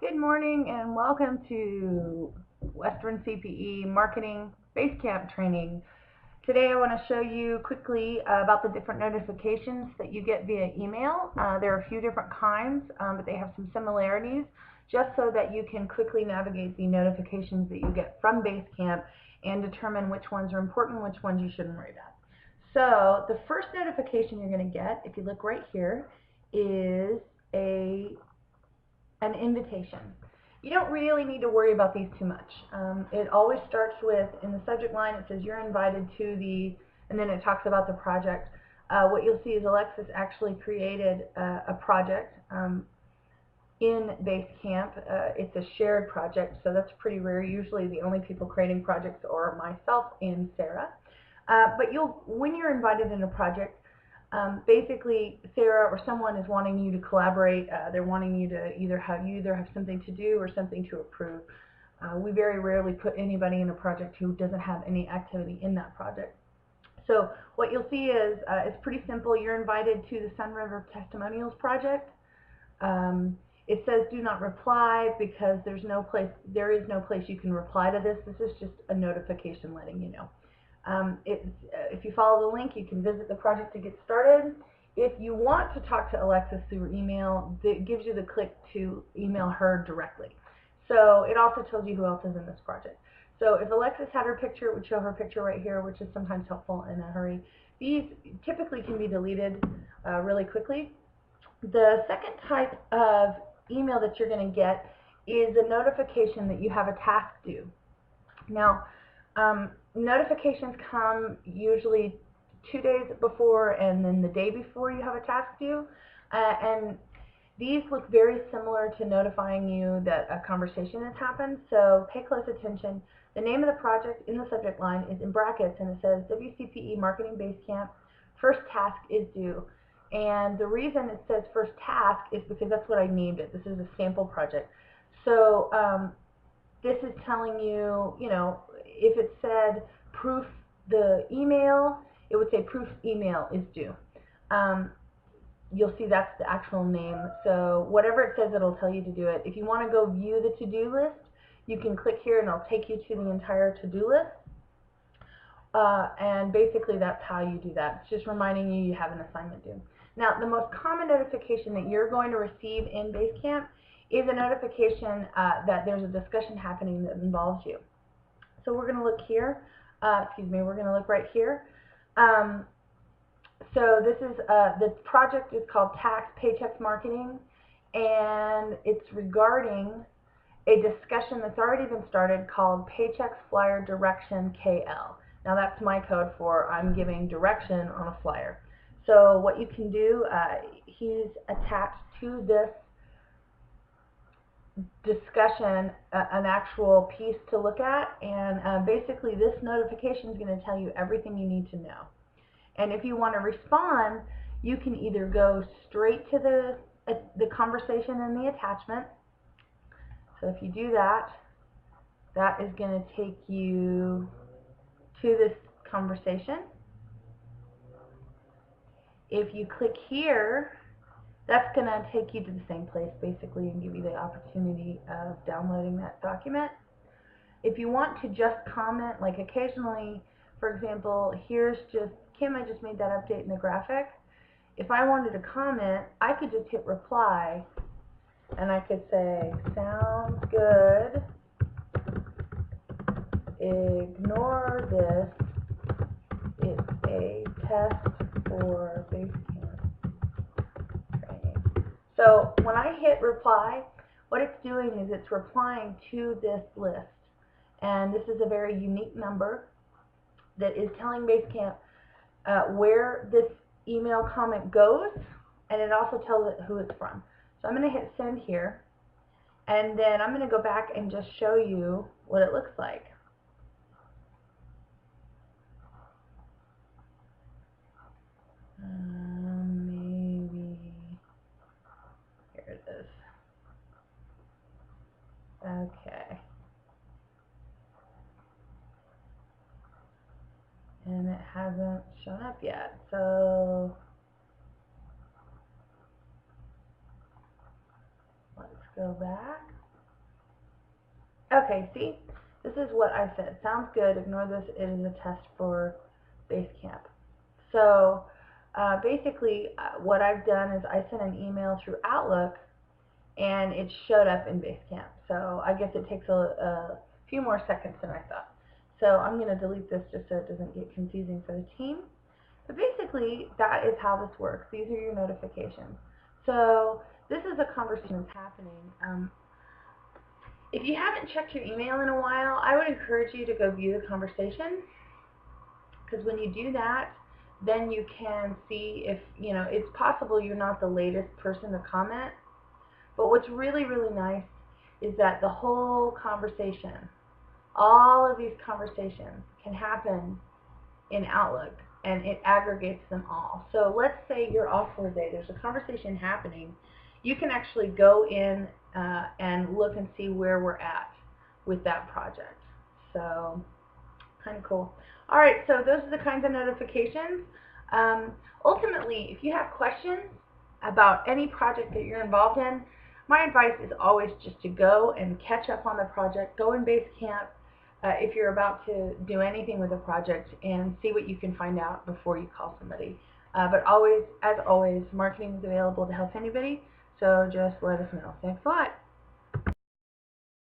Good morning and welcome to WCPE Marketing Basecamp training. Today I want to show you quickly about the different notifications that you get via email. There are a few different kinds, but they have some similarities, just so that you can quickly navigate the notifications that you get from Basecamp and determine which ones are important, which ones you shouldn't worry about. So the first notification you're going to get, if you look right here, is an invitation. You don't really need to worry about these too much. It always starts with, in the subject line, it says you're invited to the, and then it talks about the project. What you'll see is Alexis actually created a project in Basecamp. It's a shared project, so that's pretty rare. Usually the only people creating projects are myself and Sarah. But when you're invited in a project, basically Sarah or someone is wanting you to collaborate. They're wanting you to either have something to do or something to approve. We very rarely put anybody in a project who doesn't have any activity in that project. So what you'll see is it's pretty simple. You're invited to the Sun River Testimonials project. It says do not reply because there is no place you can reply to this. This is just a notification letting you know. If you follow the link, you can visit the project to get started. If you want to talk to Alexis through email, it gives you the click to email her directly. So it also tells you who else is in this project. So if Alexis had her picture, it would show her picture right here, which is sometimes helpful in a hurry. These typically can be deleted really quickly. The second type of email that you're going to get is a notification that you have a task due. Now, notifications come usually 2 days before and then the day before you have a task due, and these look very similar to notifying you that a conversation has happened, so pay close attention. The name of the project in the subject line is in brackets and it says WCPE Marketing Basecamp, first task is due. And the reason it says first task is because that's what I named it. This is a sample project. So this is telling you, if it said proof the email, it would say proof email is due. You'll see that's the actual name. So whatever it says, it'll tell you to do it. If you want to go view the to-do list, you can click here and it'll take you to the entire to-do list. And basically that's how you do that. It's just reminding you have an assignment due. Now, the most common notification that you're going to receive in Basecamp is a notification that there's a discussion happening that involves you. So we're going to look here. We're going to look right here. So this is the project is called Tax Paychecks Marketing, and it's regarding a discussion that's already been started called Paychecks Flyer Direction KL. Now that's my code for I'm giving direction on a flyer. So what you can do, he's attached to this discussion an actual piece to look at, and basically this notification is going to tell you everything you need to know. And if you want to respond, you can either go straight to the conversation in the attachment. So if you do that, that is going to take you to this conversation. If you click here, that's going to take you to the same place basically and give you the opportunity of downloading that document. If you want to just comment, like occasionally, for example, here's just Kim, I just made that update in the graphic. If I wanted to comment, I could just hit reply and I could say, sounds good, ignore this, it's a test for Basecamp training. So when I hit reply, what it's doing is it's replying to this list. And this is a very unique number that is telling Basecamp where this email comment goes, and it also tells it who it's from. So I'm going to hit send here, and then I'm going to go back and just show you what it looks like. Maybe here it is. Okay. And it hasn't shown up yet, so let's go back. Okay, see? This is what I said. Sounds good. Ignore this. It is a test for Basecamp. So basically, what I've done is I sent an email through Outlook, and it showed up in Basecamp. So I guess it takes a few more seconds than I thought. So I'm going to delete this just so it doesn't get confusing for the team. But basically, that is how this works. These are your notifications. So this is a conversation that's happening. If you haven't checked your email in a while, I would encourage you to go view the conversation, because when you do that, then you can see if, it's possible you're not the latest person to comment. But what's really, really nice is that the whole conversation, all of these conversations can happen in Outlook, and it aggregates them all. So let's say you're off for a day, there's a conversation happening. You can actually go in and look and see where we're at with that project. So kind of cool. All right, so those are the kinds of notifications. Ultimately, if you have questions about any project that you're involved in, my advice is always just to go and catch up on the project. Go in Basecamp if you're about to do anything with a project, and see what you can find out before you call somebody. But always, as always, marketing is available to help anybody, so just let us know. Thanks a lot.